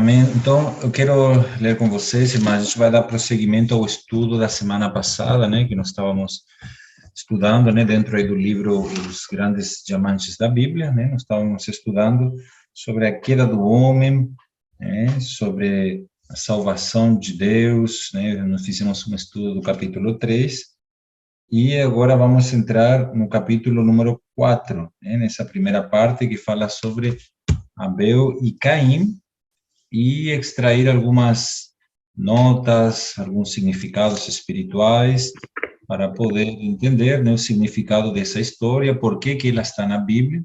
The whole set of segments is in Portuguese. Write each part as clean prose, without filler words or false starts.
Amém. Então, eu quero ler com vocês, irmãs. A gente vai dar prosseguimento ao estudo da semana passada, né, que nós estávamos estudando, né, dentro aí do livro Os Grandes Diamantes da Bíblia, né, nós estávamos estudando sobre a queda do homem, né, sobre a salvação de Deus, né, nós fizemos um estudo do capítulo 3, e agora vamos entrar no capítulo número 4, né, nessa primeira parte que fala sobre Abel e Caim, e extrair algumas notas, alguns significados espirituais, para poder entender, né, o significado dessa história, por que que ela está na Bíblia,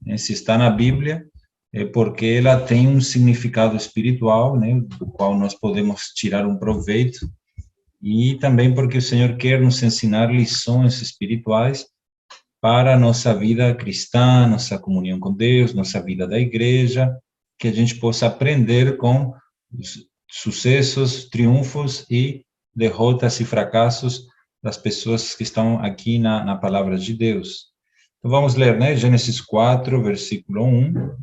né, se está na Bíblia, é porque ela tem um significado espiritual, né, do qual nós podemos tirar um proveito, e também porque o Senhor quer nos ensinar lições espirituais para a nossa vida cristã, nossa comunhão com Deus, nossa vida da igreja, que a gente possa aprender com os sucessos, triunfos e derrotas e fracassos das pessoas que estão aqui na palavra de Deus. Então vamos ler, né? Gênesis 4, versículo 1.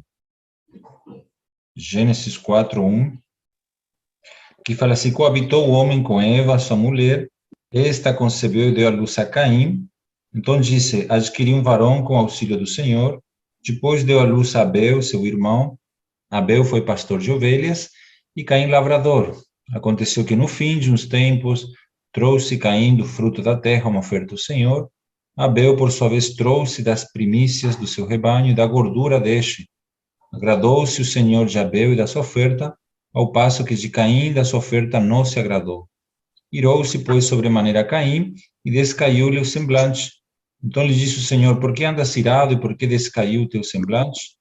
Gênesis 4, 1. Que fala assim: coabitou o homem com Eva, sua mulher, esta concebeu e deu à luz a Caim. Então disse: adquiri um varão com auxílio do Senhor. Depois deu à luz a Abel, seu irmão. Abel foi pastor de ovelhas e Caim lavrador. Aconteceu que no fim de uns tempos trouxe Caim do fruto da terra uma oferta ao Senhor. Abel, por sua vez, trouxe das primícias do seu rebanho e da gordura deste. Agradou-se o Senhor de Abel e da sua oferta, ao passo que de Caim da sua oferta não se agradou. Irou-se, pois, sobremaneira Caim, e descaiu-lhe o semblante. Então lhe disse o Senhor: por que andas irado e por que descaiu o teu semblante?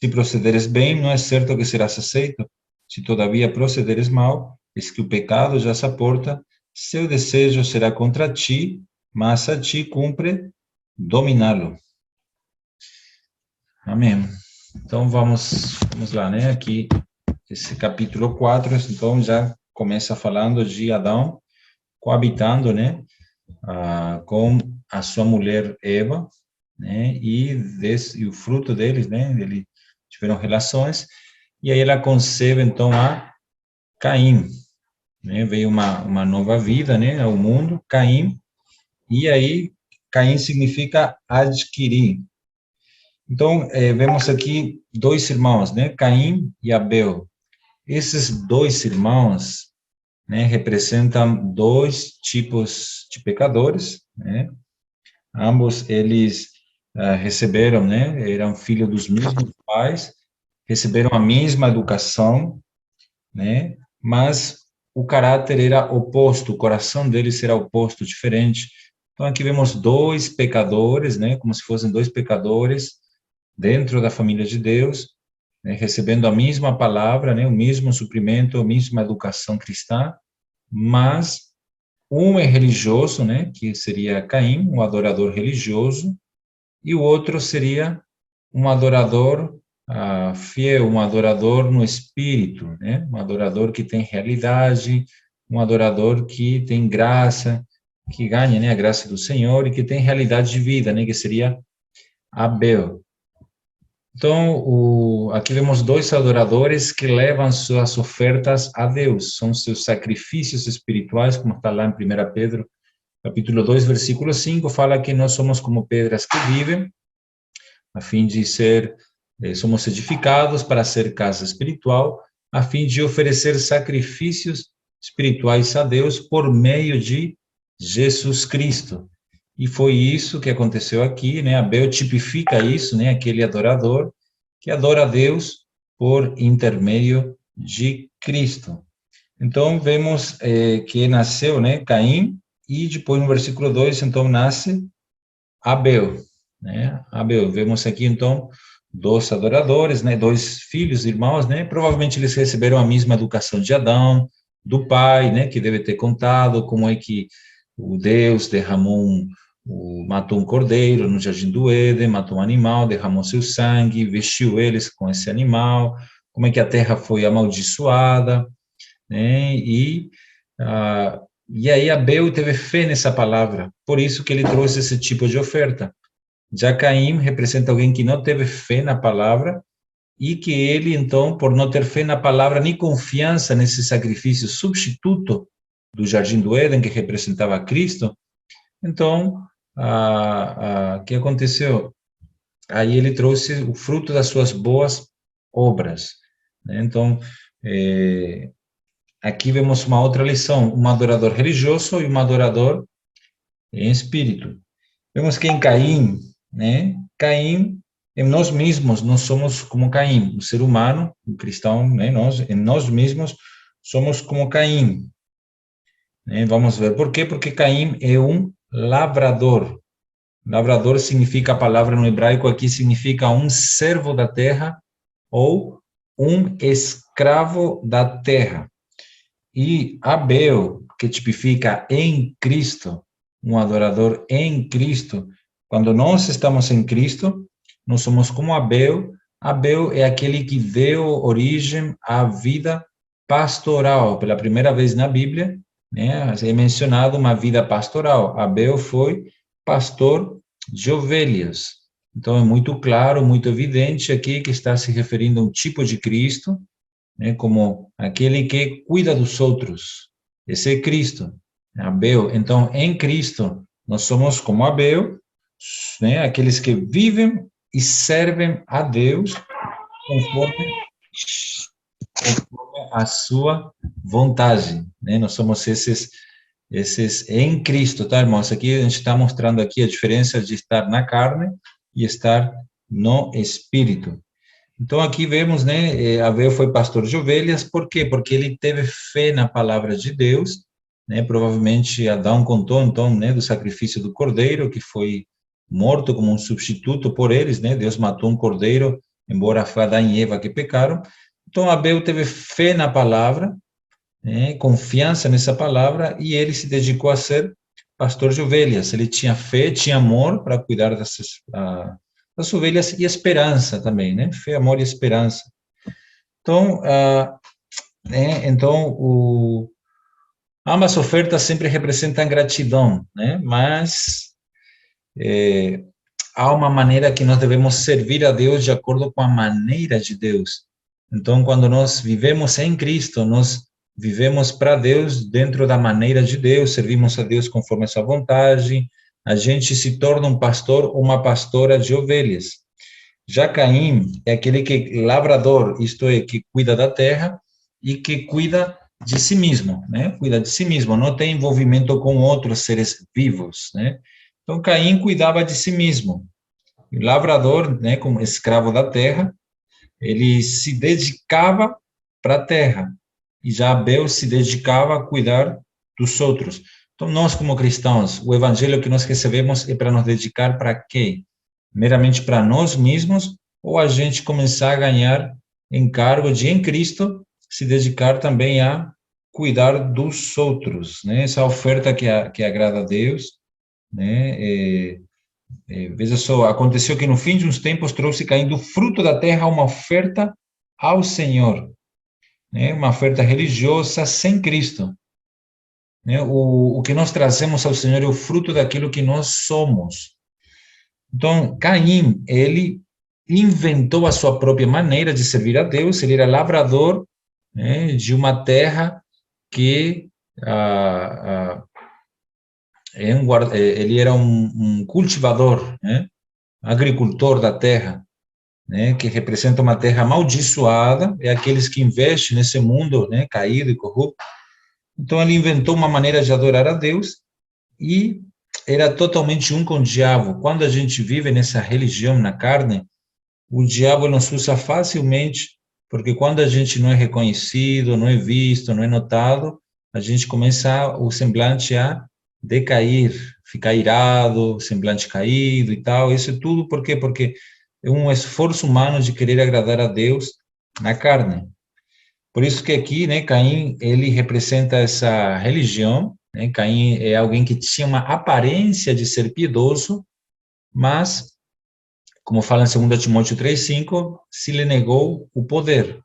Se procederes bem, não é certo que serás aceito. Se todavia procederes mal, eis que o pecado já se aporta, seu desejo será contra ti, mas a ti cumpre dominá-lo. Amém. Então vamos lá, né? Aqui, esse capítulo 4, então já começa falando de Adão coabitando, né? Com a sua mulher Eva, né? E o fruto deles, né? Eles tiveram relações, e aí ela concebe, então, a Caim, né? Veio uma nova vida, né? Ao mundo, Caim, e aí Caim significa adquirir. Então, vemos aqui dois irmãos, né? Caim e Abel. Esses dois irmãos, né, representam dois tipos de pecadores, né? Ambos eles receberam, né? Eram filhos dos mesmos pais, receberam a mesma educação, né? Mas o caráter era oposto, o coração deles era oposto, diferente. Então aqui vemos dois pecadores, né? Como se fossem dois pecadores dentro da família de Deus, né? Recebendo a mesma palavra, né? O mesmo suprimento, a mesma educação cristã, mas um é religioso, né? Que seria Caim, um adorador religioso, e o outro seria um adorador fiel, um adorador no espírito, né? Um adorador que tem realidade, um adorador que tem graça, que ganha, né, a graça do Senhor e que tem realidade de vida, né? Que seria Abel. Então, aqui vemos dois adoradores que levam suas ofertas a Deus, são seus sacrifícios espirituais, como está lá em 1 Pedro, capítulo 2, versículo 5, fala que nós somos como pedras que vivem, a fim de somos edificados para ser casa espiritual, a fim de oferecer sacrifícios espirituais a Deus por meio de Jesus Cristo. E foi isso que aconteceu aqui, né? Abel tipifica isso, né? Aquele adorador que adora a Deus por intermédio de Cristo. Então, vemos que nasceu, né, Caim, e depois no versículo 2, então, nasce Abel, né? Abel, vemos aqui, então, dois adoradores, né, dois filhos, irmãos, né? Provavelmente eles receberam a mesma educação de Adão, do pai, né, que deve ter contado como é que o Deus matou um cordeiro no jardim do Éden, matou um animal, derramou seu sangue, vestiu eles com esse animal, como é que a terra foi amaldiçoada, né? E aí Abel teve fé nessa palavra, por isso que ele trouxe esse tipo de oferta. Já Caim representa alguém que não teve fé na palavra e que ele, então, por não ter fé na palavra, nem confiança nesse sacrifício substituto do Jardim do Éden, que representava Cristo, então, o que aconteceu? Aí ele trouxe o fruto das suas boas obras, né? Então, aqui vemos uma outra lição, um adorador religioso e um adorador em espírito. Vemos que em Caim, né? Caim, em nós mesmos, nós somos como Caim, o ser humano, o cristão, né? Em nós mesmos, somos como Caim, né? Vamos ver por quê? Porque Caim é um lavrador. Lavrador significa, a palavra no hebraico aqui significa um servo da terra ou um escravo da terra. E Abel, que tipifica em Cristo, um adorador em Cristo. Quando nós estamos em Cristo, nós somos como Abel. Abel é aquele que deu origem à vida pastoral. Pela primeira vez na Bíblia, né, é mencionado uma vida pastoral. Abel foi pastor de ovelhas. Então, é muito claro, muito evidente aqui que está se referindo a um tipo de Cristo, né, como aquele que cuida dos outros. Esse é Cristo, Abel. Então, em Cristo, nós somos como Abel, né, aqueles que vivem e servem a Deus conforme a sua vontade, né? Nós somos esses em Cristo, tá, irmãos? Aqui a gente está mostrando aqui a diferença de estar na carne e estar no Espírito. Então, aqui vemos, né, Abel foi pastor de ovelhas, por quê? Porque ele teve fé na palavra de Deus, né, provavelmente Adão contou, então, né, do sacrifício do cordeiro, que foi morto como um substituto por eles, né, Deus matou um cordeiro, embora foi Adão e Eva que pecaram. Então, Abel teve fé na palavra, né, confiança nessa palavra, e ele se dedicou a ser pastor de ovelhas. Ele tinha fé, tinha amor para cuidar das ovelhas e esperança também, né? Fé, amor e esperança. Então, ambas ofertas sempre representam gratidão, né? Mas há uma maneira que nós devemos servir a Deus de acordo com a maneira de Deus. Então, quando nós vivemos em Cristo, nós vivemos para Deus dentro da maneira de Deus, servimos a Deus conforme a sua vontade, a gente se torna um pastor ou uma pastora de ovelhas. Já Caim é aquele que lavrador, isto é, que cuida da terra e que cuida de si mesmo, né? Cuida de si mesmo, não tem envolvimento com outros seres vivos, né? Então Caim cuidava de si mesmo. O lavrador, né, como escravo da terra, ele se dedicava para a terra. E já Abel se dedicava a cuidar dos outros. Então nós como cristãos, o evangelho que nós recebemos é para nos dedicar para quê? Meramente para nós mesmos, ou a gente começar a ganhar encargo de, em Cristo, se dedicar também a cuidar dos outros, né? Essa oferta que agrada a Deus, né? Veja só, aconteceu que no fim de uns tempos trouxe caindo o fruto da terra uma oferta ao Senhor, né? Uma oferta religiosa sem Cristo, né? O que nós trazemos ao Senhor é o fruto daquilo que nós somos. Então, Caim, ele inventou a sua própria maneira de servir a Deus, ele era lavrador, né, de uma terra que ele era um cultivador, né, agricultor da terra, né, que representa uma terra amaldiçoada, é aqueles que investem nesse mundo, né, caído e corrupto. Então, ele inventou uma maneira de adorar a Deus e era totalmente um com o diabo. Quando a gente vive nessa religião na carne, o diabo nos usa facilmente, porque quando a gente não é reconhecido, não é visto, não é notado, a gente começa o semblante a decair, ficar irado, semblante caído e tal. Isso é tudo por quê? Porque é um esforço humano de querer agradar a Deus na carne. Por isso que aqui, né, Caim, ele representa essa religião, né? Caim é alguém que tinha uma aparência de ser piedoso, mas como fala em 2 Timóteo 3,5, se lhe negou o poder,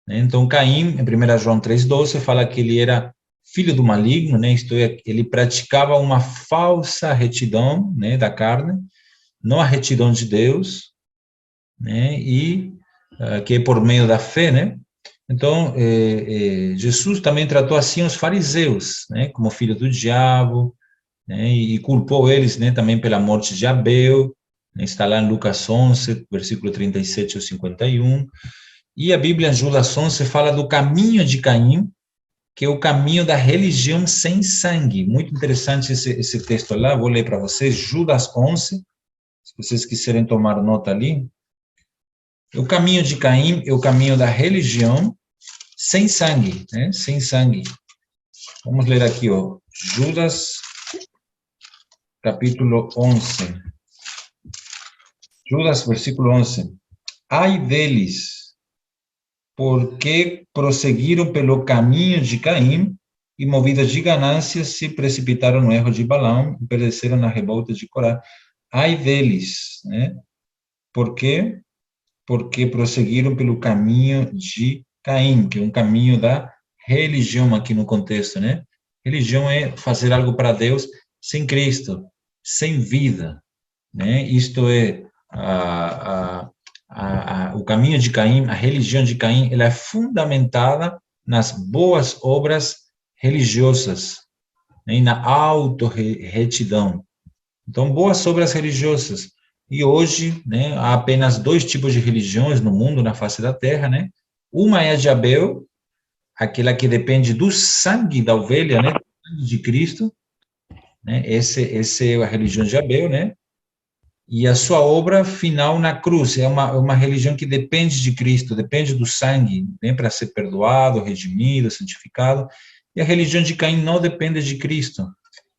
né? Então, Caim, em 1 João 3,12, fala que ele era filho do maligno, né? Isto é, ele praticava uma falsa retidão, né, da carne, não a retidão de Deus, né? E que é por meio da fé, né? Então, Jesus também tratou assim os fariseus, né? Como filho do diabo, né? E culpou eles, né? Também pela morte de Abel, né? Está lá em Lucas 11, versículo 37 ao 51. E a Bíblia, em Judas 11, fala do caminho de Caim, que é o caminho da religião sem sangue. Muito interessante esse texto lá, vou ler para vocês, Judas 11, se vocês quiserem tomar nota ali. O caminho de Caim é o caminho da religião sem sangue, né? Sem sangue. Vamos ler aqui, ó, Judas, capítulo 11. Judas, versículo 11. Ai deles, porque prosseguiram pelo caminho de Caim e, movidos de ganância, se precipitaram no erro de Balaão e pereceram na revolta de Corá. Ai deles, né? Por quê? Porque prosseguiram pelo caminho de Caim, que é um caminho da religião aqui no contexto, né? Religião é fazer algo para Deus sem Cristo, sem vida, né? Isto é o caminho de Caim, a religião de Caim, ela é fundamentada nas boas obras religiosas, né? E na auto-retidão. Então, boas obras religiosas. E hoje, né, há apenas dois tipos de religiões no mundo, na face da terra, né? Uma é a de Abel, aquela que depende do sangue da ovelha, né, de Cristo, né? Esse é a religião de Abel, né? E a sua obra final na cruz é uma religião que depende de Cristo, depende do sangue, né, para ser perdoado, redimido, santificado. E a religião de Caim não depende de Cristo.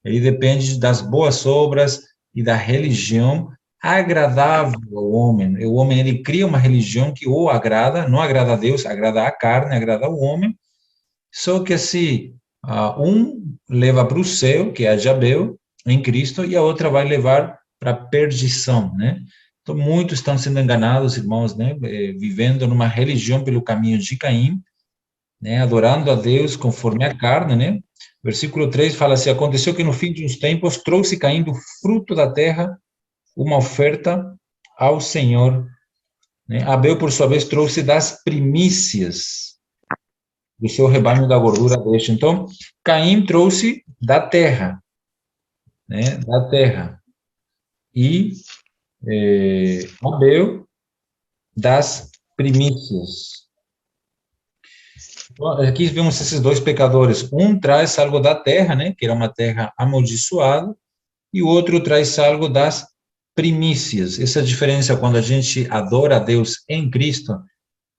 Ele depende das boas obras e da religião agradável ao homem. O homem, ele cria uma religião que o agrada, não agrada a Deus, agrada a carne, agrada ao homem. Só que assim, um leva para o céu, que é a de Abel, em Cristo, e a outra vai levar para a perdição, né? Então, muitos estão sendo enganados, irmãos, né? Vivendo numa religião pelo caminho de Caim, né? Adorando a Deus conforme a carne, né? Versículo 3 fala assim: aconteceu que no fim de uns tempos trouxe Caim do fruto da terra uma oferta ao Senhor, né? Abel, por sua vez, trouxe das primícias do seu rebanho da gordura deste. Então, Caim trouxe da terra, né? Da terra. E Abel das primícias. Então, aqui vemos esses dois pecadores. Um traz algo da terra, né? Que era uma terra amaldiçoada, e o outro traz algo das primícias. Essa diferença, quando a gente adora a Deus em Cristo,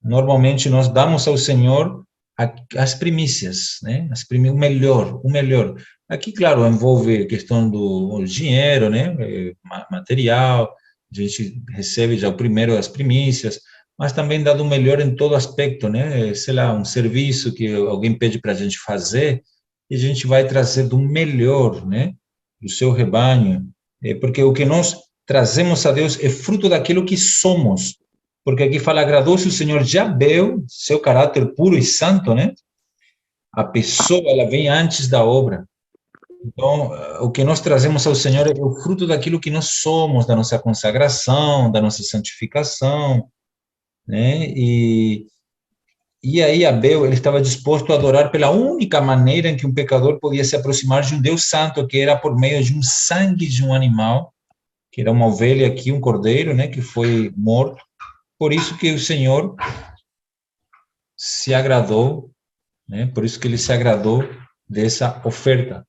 normalmente nós damos ao Senhor as primícias, né? O melhor, o melhor. Aqui, claro, envolve a questão do dinheiro, né? Material, a gente recebe já o primeiro as primícias, mas também dado o melhor em todo aspecto, né? Sei lá, um serviço que alguém pede para a gente fazer, e a gente vai trazer do melhor, né? Do seu rebanho, porque o que nós trazemos a Deus é fruto daquilo que somos, porque aqui fala, agradou-se o Senhor de Abel, seu caráter puro e santo, né? A pessoa, ela vem antes da obra. Então, o que nós trazemos ao Senhor é o fruto daquilo que nós somos, da nossa consagração, da nossa santificação, né? E aí Abel, ele estava disposto a adorar pela única maneira em que um pecador podia se aproximar de um Deus santo, que era por meio de um sangue de um animal, que era uma ovelha aqui, um cordeiro, né, que foi morto. Por isso que o Senhor se agradou, né? Por isso que ele se agradou dessa oferta,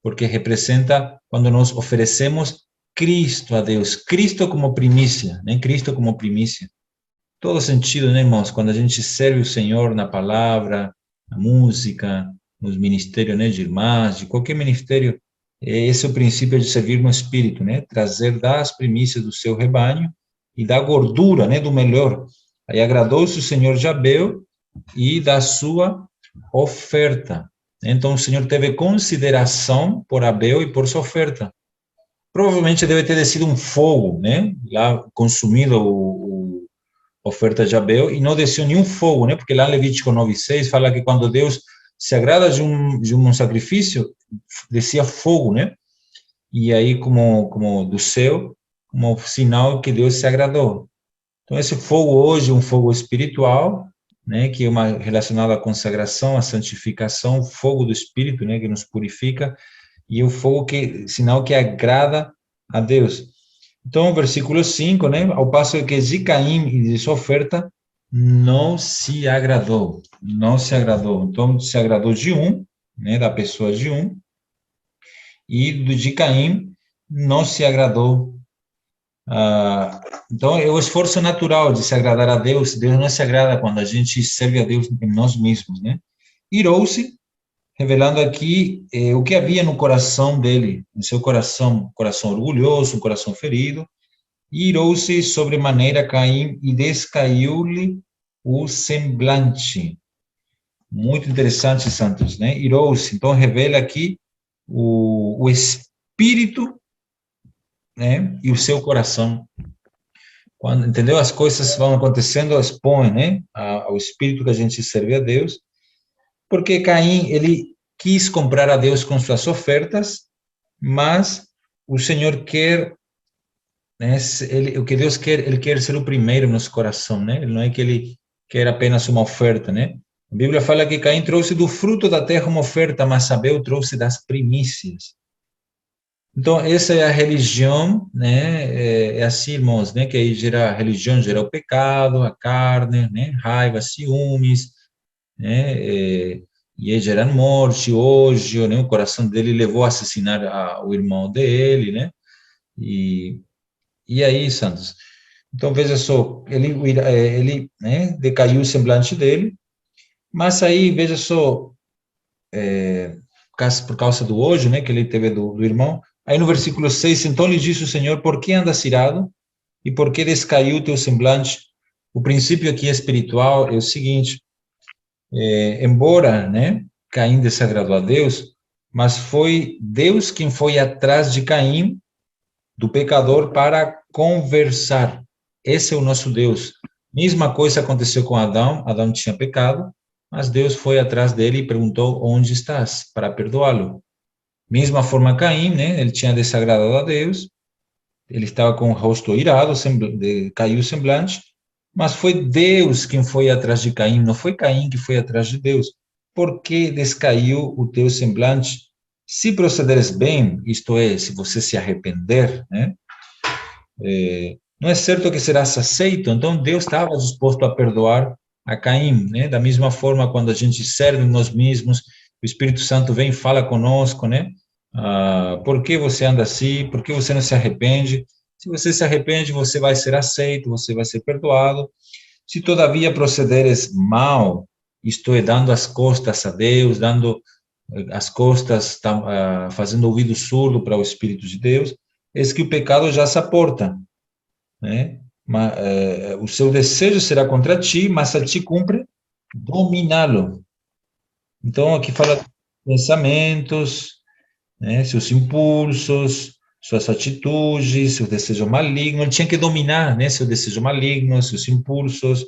porque representa quando nós oferecemos Cristo a Deus, Cristo como primícia, né? Cristo como primícia. Todo sentido, né, irmãos? Quando a gente serve o Senhor na palavra, na música, nos ministérios, né, de irmãs, de qualquer ministério, esse é o princípio de servir no Espírito, né? Trazer das primícias do seu rebanho e da gordura, né, do melhor. Aí agradou-se o Senhor de Abel e da sua oferta. Então, o Senhor teve consideração por Abel e por sua oferta. Provavelmente deve ter sido um fogo, né? Lá consumido a oferta de Abel e não desceu nenhum fogo, né? Porque lá em Levítico 9:6 fala que quando Deus se agrada de um sacrifício, descia fogo, né? E aí, como do céu, como sinal que Deus se agradou. Então, esse fogo hoje é um fogo espiritual, né, que é relacionado à consagração, à santificação, o fogo do Espírito, né, que nos purifica, e o fogo sinal que agrada a Deus. Então, versículo 5, né, ao passo que de Caim e de sua oferta, não se agradou, não se agradou. Então, se agradou de um, né, da pessoa de um, e do de Caim não se agradou. Então, é o esforço natural de se agradar a Deus. Deus não se agrada quando a gente serve a Deus em nós mesmos, né? Irou-se, revelando aqui o que havia no coração dele, no seu coração, um coração orgulhoso, um coração ferido. Irou-se sobremaneira Caim e descaiu-lhe o semblante. Muito interessante, Santos, né? Irou-se, então revela aqui o espírito, né? E o seu coração. Quando, entendeu? As coisas vão acontecendo, expõe, né? Ao espírito que a gente serve a Deus. Porque Caim, ele quis comprar a Deus com suas ofertas, mas o Senhor quer, né? O que Deus quer, ele quer ser o primeiro no nosso coração, né? Ele não é que ele quer apenas uma oferta, né? A Bíblia fala que Caim trouxe do fruto da terra uma oferta, mas Abel trouxe das primícias. Então, essa é a religião, né? É assim, irmãos, né? Que aí gera, a religião gera o pecado, a carne, né? Raiva, ciúmes, né? E aí gera morte, ódio, né? O coração dele levou a assassinar o irmão dele, né? E aí, Santos? Então, veja só, ele, né? Decaiu o semblante dele, mas aí, veja só, por causa do ódio, né, que ele teve do irmão. Aí no versículo 6, então lhe disse o Senhor, por que andas irado? E por que descaiu o teu semblante? O princípio aqui espiritual é o seguinte, embora, né, Caim desagradou a Deus, mas foi Deus quem foi atrás de Caim, do pecador, para conversar. Esse é o nosso Deus. Mesma coisa aconteceu com Adão. Adão tinha pecado, mas Deus foi atrás dele e perguntou: onde estás? Para perdoá-lo. Mesma forma Caim, né? Ele tinha desagradado a Deus, ele estava com o rosto irado, caiu o semblante, mas foi Deus quem foi atrás de Caim, não foi Caim que foi atrás de Deus. Por que descaiu o teu semblante? Se procederes bem, isto é, se você se arrepender, né? Não é certo que serás aceito. Então Deus estava disposto a perdoar a Caim, né? Da mesma forma, quando a gente serve nós mesmos, o Espírito Santo vem e fala conosco, né? Por que você anda assim? Por que você não se arrepende? Se você se arrepende, você vai ser aceito, você vai ser perdoado. Se todavia procederes mal, isto é, dando as costas a Deus, dando as costas, fazendo ouvido surdo para o Espírito de Deus, é que o pecado já se aporta, né? Mas, o seu desejo será contra ti, mas a ti cumpre dominá-lo. Então, aqui fala pensamentos, né? Seus impulsos, suas atitudes, seu desejo maligno. Ele tinha que dominar, né? Seu desejo maligno, seus impulsos.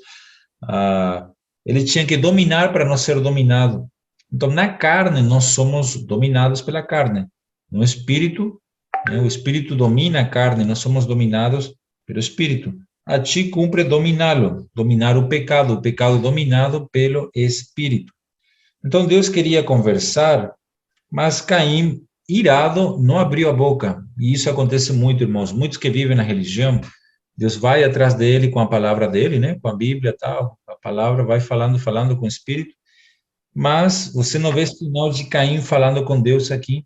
Ele tinha que dominar para não ser dominado. Então, na carne, nós somos dominados pela carne. No espírito, né? O espírito domina a carne, nós somos dominados pelo espírito. A ti cumpre dominá-lo, dominar o pecado dominado pelo espírito. Então, Deus queria conversar, mas Caim, irado, não abriu a boca. E isso acontece muito, irmãos. Muitos que vivem na religião, Deus vai atrás dele com a palavra dele, né? Com a Bíblia e tal. A palavra vai falando, falando com o Espírito. Mas você não vê sinal de Caim falando com Deus aqui,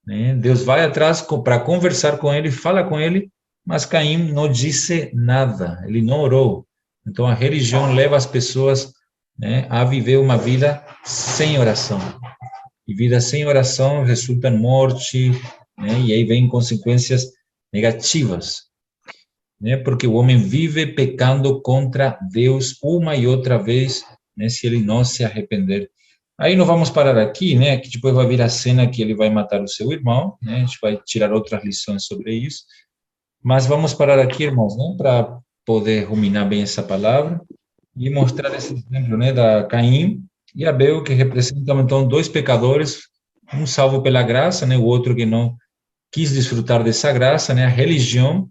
né? Deus vai atrás para conversar com ele, fala com ele, mas Caim não disse nada. Ele não orou. Então a religião leva as pessoas, né, a viver uma vida sem oração. E vida sem oração resulta em morte, né? E aí vem consequências negativas, né? Porque o homem vive pecando contra Deus uma e outra vez, né? Se ele não se arrepender. Aí não vamos parar aqui, né? Que depois vai vir a cena que ele vai matar o seu irmão, né? A gente vai tirar outras lições sobre isso. Mas vamos parar aqui, irmãos, né? Para poder ruminar bem essa palavra e mostrar esse exemplo, né? Da Caim e Abel, que representam, então, dois pecadores, um salvo pela graça, né? O outro que não quis desfrutar dessa graça, né? A religião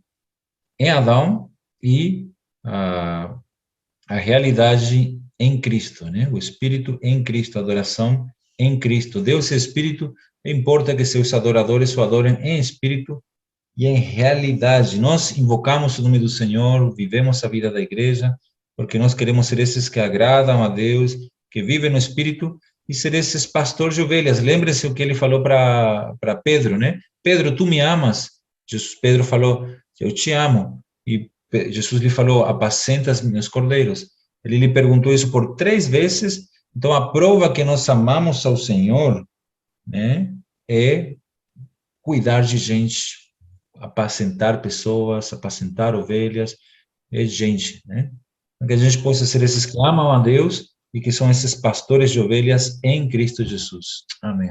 em Adão e a realidade em Cristo, né? O Espírito em Cristo, a adoração em Cristo. Deus é Espírito, importa que seus adoradores o adorem em Espírito e em realidade. Nós invocamos o nome do Senhor, vivemos a vida da igreja, porque nós queremos ser esses que agradam a Deus, que vivem no Espírito, e ser esses pastores de ovelhas. Lembre-se o que ele falou para Pedro, né? Pedro, tu me amas? Pedro falou, eu te amo. E Jesus lhe falou, apacenta os meus cordeiros. Ele lhe perguntou isso por 3 vezes. Então, a prova que nós amamos ao Senhor, né, é cuidar de gente, apacentar pessoas, apacentar ovelhas, é gente, né? Que a gente possa ser esses que amam a Deus e que são esses pastores de ovelhas em Cristo Jesus. Amém.